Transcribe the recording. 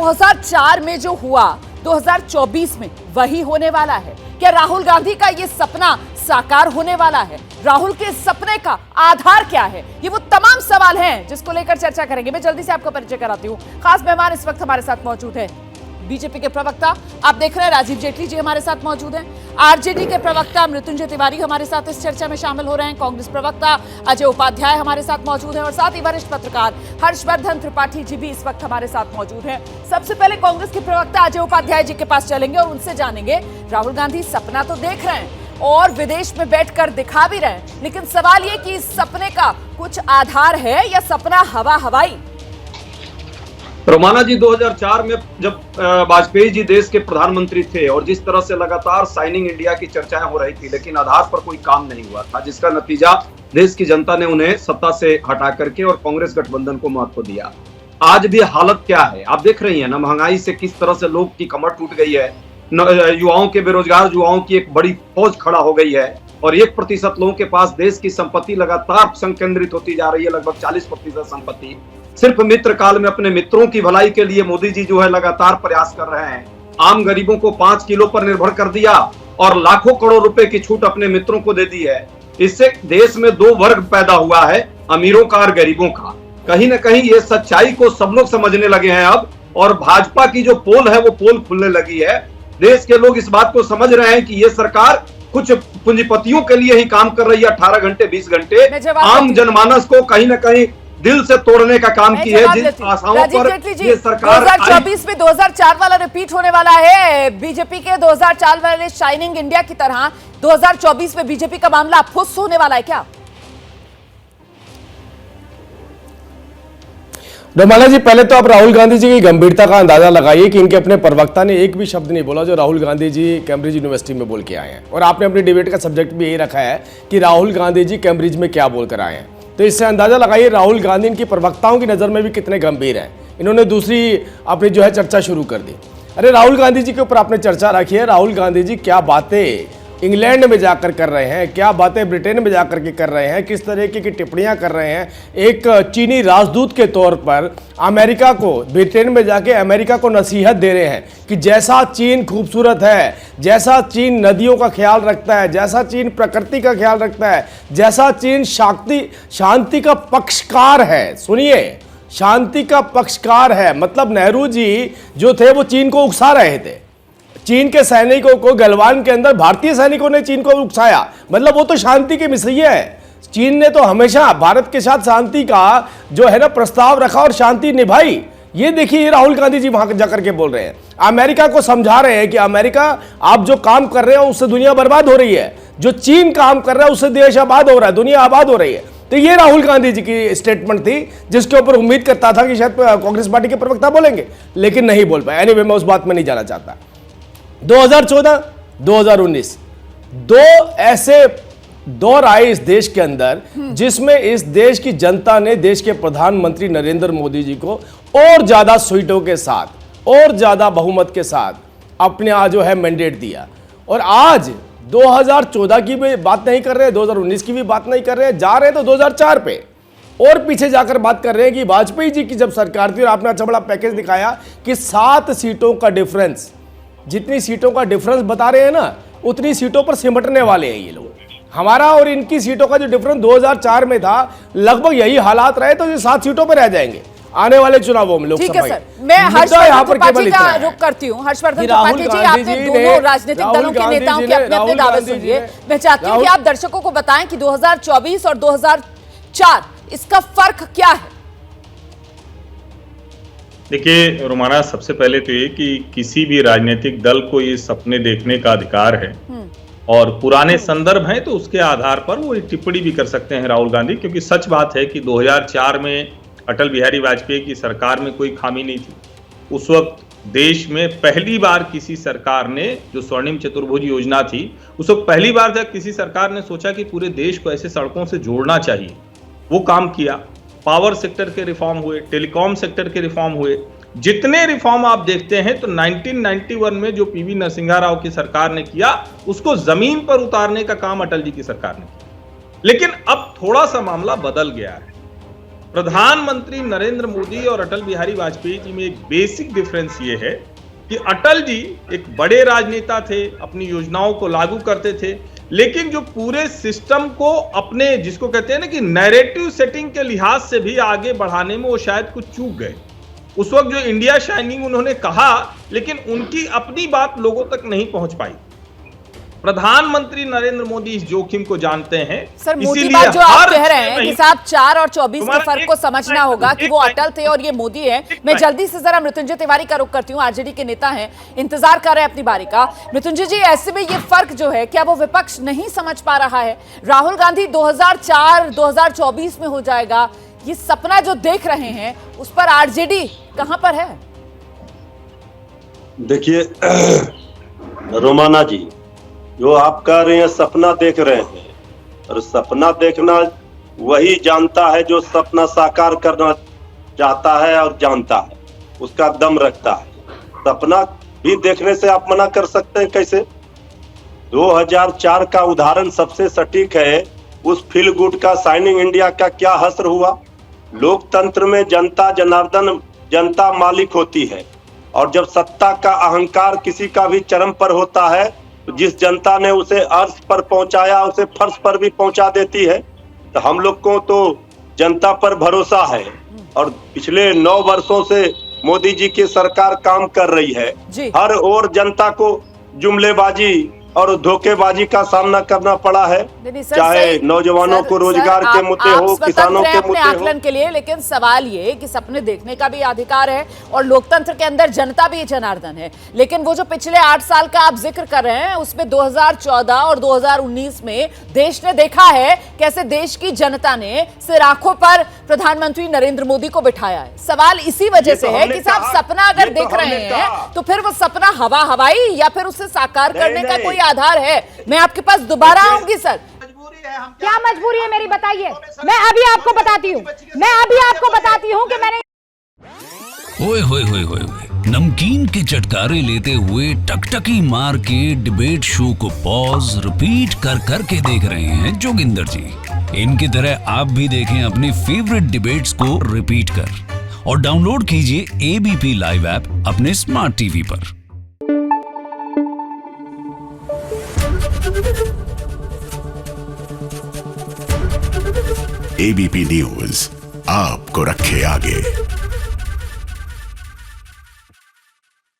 2004 में जो हुआ 2024 में वही होने वाला है? क्या राहुल गांधी का ये सपना साकार होने वाला है? राहुल के सपने का आधार क्या है? ये वो तमाम सवाल हैं जिसको लेकर चर्चा करेंगे। मैं जल्दी से आपको परिचय कराती हूँ। खास मेहमान इस वक्त हमारे साथ मौजूद है बीजेपी के प्रवक्ता, आप देख रहे हैं राजीव जेटली जी हमारे साथ मौजूद हैं। आरजेडी के प्रवक्ता मृत्युंजय तिवारी हमारे साथ इस चर्चा में शामिल हो रहे हैं। कांग्रेस प्रवक्ता अजय उपाध्याय हमारे साथ मौजूद हैं और साथ ही वरिष्ठ पत्रकार हर्षवर्धन त्रिपाठी जी भी इस वक्त हमारे साथ मौजूद हैं। सबसे पहले कांग्रेस के प्रवक्ता अजय उपाध्याय जी के पास चलेंगे और उनसे जानेंगे, राहुल गांधी सपना तो देख रहे हैं और विदेश में बैठकर दिखा भी रहे हैं, लेकिन सवाल ये कि इस सपने का कुछ आधार है या सपना हवा हवाई? रोमाना जी, 2004 में जब वाजपेयी जी देश के प्रधानमंत्री थे और जिस तरह से लगातार साइनिंग इंडिया की चर्चाएं हो रही थी, लेकिन आधार पर कोई काम नहीं हुआ था, जिसका नतीजा देश की जनता ने उन्हें सत्ता से हटा करके और कांग्रेस गठबंधन को महत्व दिया। आज भी हालत क्या है आप देख रही हैं ना, महंगाई से किस तरह से लोग की कमर टूट गई है, युवाओं के बेरोजगार युवाओं की एक बड़ी फौज खड़ा हो गई है और 1% लोगों के पास देश की संपत्ति लगातार संकेंद्रित होती जा रही है, लगभग 40% संपत्ति सिर्फ मित्र काल में अपने मित्रों की भलाई के लिए मोदी जी जो है लगातार प्रयास कर रहे हैं। आम गरीबों को 5 किलो पर निर्भर कर दिया और लाखों करोड़ रुपए की छूट अपने मित्रों को दे दी है। इससे देश में 2 वर्ग पैदा हुआ है, अमीरों का और गरीबों का। कहीं ना कहीं ये सच्चाई को सब लोग समझने लगे हैं अब, और भाजपा की जो पोल है वो पोल खुलने लगी है। देश के लोग इस बात को समझ रहे हैं कि ये सरकार कुछ पूंजीपतियों के लिए ही काम कर रही है, 18 घंटे 20 घंटे आम जनमानस को कहीं ना कहीं दिल से तोड़ने का काम की है। जिस आशाओं पर ये सरकार 2024 में 2004 वाला रिपीट होने वाला है, बीजेपी के 2004 वाले शाइनिंग इंडिया की तरह 2024 में बीजेपी का मामला फुस होने वाला है क्या? रोमाना जी, पहले तो आप राहुल गांधी जी की गंभीरता का अंदाजा लगाइए कि इनके अपने प्रवक्ता ने एक भी शब्द नहीं बोला जो राहुल गांधी जी कैम्ब्रिज यूनिवर्सिटी में बोल के आए हैं, और आपने अपनी डिबेट का सब्जेक्ट भी यही रखा है कि राहुल गांधी जी कैम्ब्रिज में क्या बोलकर आए हैं। तो इससे अंदाजा लगाइए राहुल गांधी इनकी प्रवक्ताओं की नज़र में भी कितने गंभीर हैं। इन्होंने दूसरी अपनी जो है चर्चा शुरू कर दी। अरे राहुल गांधी जी के ऊपर आपने चर्चा रखी है, राहुल गांधी जी क्या बातें इंग्लैंड में जाकर कर रहे हैं, क्या बातें ब्रिटेन में जाकर के कर रहे हैं, किस तरीके की टिप्पणियां कर रहे हैं। एक चीनी राजदूत के तौर पर अमेरिका को, ब्रिटेन में जाके अमेरिका को नसीहत दे रहे हैं कि जैसा चीन खूबसूरत है, जैसा चीन नदियों का ख्याल रखता है, जैसा चीन प्रकृति का ख्याल रखता है, जैसा चीन शांति का पक्षकार है। सुनिए, शांति का पक्षकार है, मतलब नेहरू जी जो थे वो चीन को उकसा रहे थे। चीन के सैनिकों को गलवान के अंदर भारतीय सैनिकों ने चीन को उकसाया, मतलब वो तो शांति के मिसैया है। चीन ने तो हमेशा भारत के साथ शांति का जो है ना प्रस्ताव रखा और शांति निभाई। ये देखिए राहुल गांधी जी वहां जाकर के बोल रहे हैं, अमेरिका को समझा रहे हैं कि अमेरिका आप जो काम कर रहे हो उससे दुनिया बर्बाद हो रही है, जो चीन काम कर रहा है उससे देश आबाद हो रहा है, दुनिया आबाद हो रही है। तो ये राहुल गांधी जी की स्टेटमेंट थी जिसके ऊपर उम्मीद करता था कि शायद कांग्रेस पार्टी के प्रवक्ता बोलेंगे, लेकिन नहीं बोल पाए। एनीवे, मैं उस बात में नहीं जाना चाहता। 2014, 2019 दो ऐसे दौर आए इस देश के अंदर जिसमें इस देश की जनता ने देश के प्रधानमंत्री नरेंद्र मोदी जी को और ज्यादा सीटों के साथ और ज्यादा बहुमत के साथ अपने आज जो है मैंडेट दिया। और आज 2014 की भी बात नहीं कर रहे, 2019 की भी बात नहीं कर रहे, जा रहे तो 2004 पे और पीछे जाकर बात कर रहे हैं कि वाजपेयी जी की जब सरकार थी और आपने अच्छा बड़ा पैकेज दिखाया कि 7 सीटों का डिफरेंस, जितनी सीटों का डिफरेंस बता रहे हैं ना उतनी सीटों पर सिमटने वाले हैं ये लोग। हमारा और इनकी सीटों का जो डिफरेंस 2004 में था, लगभग यही हालात रहे तो ये 7 सीटों पर रह जाएंगे आने वाले चुनावों में। ठीक है सर, मैं हर्षवर्धन त्रिपाठी का रुख करती हूँ। हर्षवर्धन त्रिपाठी जी, आपने दोनों राजनीतिक दलों के नेताओं के अपने अपने दावे सुनिए। मैं चाहती हूँ कि आप दर्शकों को बताएं कि 2024 और 2004 इसका फर्क क्या है। देखिए रोमाना, सबसे पहले तो ये कि किसी भी राजनीतिक दल को ये सपने देखने का अधिकार है और पुराने संदर्भ हैं तो उसके आधार पर वो टिप्पणी भी कर सकते हैं राहुल गांधी, क्योंकि सच बात है कि 2004 में अटल बिहारी वाजपेयी की सरकार में कोई खामी नहीं थी। उस वक्त देश में पहली बार किसी सरकार ने, जो स्वर्णिम चतुर्भुज योजना थी, उस वक्त पहली बार जब किसी सरकार ने सोचा कि पूरे देश को ऐसे सड़कों से जोड़ना चाहिए, वो काम किया। पावर सेक्टर के रिफॉर्म हुए, टेलीकॉम सेक्टर के रिफॉर्म हुए। जितने रिफॉर्म आप देखते हैं तो 1991 में जो पीवी नरसिम्हा राव की सरकार ने किया उसको जमीन पर उतारने का काम अटल जी की सरकार ने किया। लेकिन अब थोड़ा सा मामला बदल गया है। प्रधानमंत्री नरेंद्र मोदी और अटल बिहारी वाजपेयी जी में एक बेसिक डिफरेंस ये है कि अटल जी एक बड़े राजनेता थे, अपनी योजनाओं को लागू करते थे, लेकिन जो पूरे सिस्टम को अपने, जिसको कहते हैं ना कि नैरेटिव सेटिंग के लिहाज से भी आगे बढ़ाने में वो शायद कुछ चूक गए। उस वक्त जो इंडिया शाइनिंग उन्होंने कहा, लेकिन उनकी अपनी बात लोगों तक नहीं पहुंच पाई। प्रधानमंत्री नरेंद्र मोदी इस जोखिम को जानते हैं। सर, मोदी इसीलिए बात जो आप हर कह रहे हैं कि साहब 4 और 24 के फर्क को समझना होगा कि वो अटल थे और ये मोदी है। मैं जल्दी से जरा मृत्युंजय तिवारी का रुख करती हूँ, आरजेडी के नेता हैं, इंतजार कर रहे हैं अपनी बारी का। मृत्युंजय जी, ऐसे में ये फर्क जो है, क्या वो विपक्ष नहीं समझ पा रहा है? राहुल गांधी 2004-2024 में हो जाएगा, ये सपना जो देख रहे हैं उस पर आरजेडी कहां पर है? देखिए रोमाना जी, जो आप कह रहे हैं सपना देख रहे हैं, और सपना देखना वही जानता है जो सपना साकार करना चाहता है और जानता है, उसका दम रखता है। सपना भी देखने से आप मना कर सकते हैं कैसे? 2004 का उदाहरण सबसे सटीक है। उस फील गुड का, शाइनिंग इंडिया का क्या हश्र हुआ। लोकतंत्र में जनता जनार्दन, जनता मालिक होती है, और जब सत्ता का अहंकार किसी का भी चरम पर होता है, जिस जनता ने उसे अर्श पर पहुंचाया उसे फर्श पर भी पहुंचा देती है। तो हम लोग को तो जनता पर भरोसा है, और पिछले 9 वर्षों से मोदी जी की सरकार काम कर रही है। हर ओर जनता को जुमलेबाजी और धोखेबाजी का सामना करना पड़ा है, चाहे नौजवानों को रोजगार के मुद्दे हो, किसानों के मुद्दे आकलन के लिए। लेकिन सवाल ये कि सपने देखने का भी अधिकार है और लोकतंत्र के अंदर जनता भी जनार्दन है। लेकिन वो जो पिछले 8 साल का आप जिक्र कर रहे हैं, उसमें 2014 और 2019 में देश ने देखा है कैसे देश की जनता ने सिर आंखों पर प्रधानमंत्री नरेंद्र मोदी को बिठाया है। सवाल इसी वजह से है कि साहब सपना अगर देख रहे हैं तो फिर वो सपना हवा हवाई या फिर उसे साकार करने का कोई आधार है? मैं आपके पास दोबारा आऊंगी सर। क्या मजबूरी है मेरी, बताइए। मैं अभी आपको बताती हूँ कि मैंने ओए होए होए होए नमकीन के चटकारे लेते हुए टकटकी मार के डिबेट शो को पॉज रिपीट कर कर के देख रहे हैं जोगिंदर जी। इनकी तरह आप भी देखें अपनी फेवरेट डिबेट्स को रिपीट कर, और डाउनलोड कीजिए एबीपी लाइव ऐप अपने स्मार्ट टीवी पर। एबीपी न्यूज आपको रखे आगे।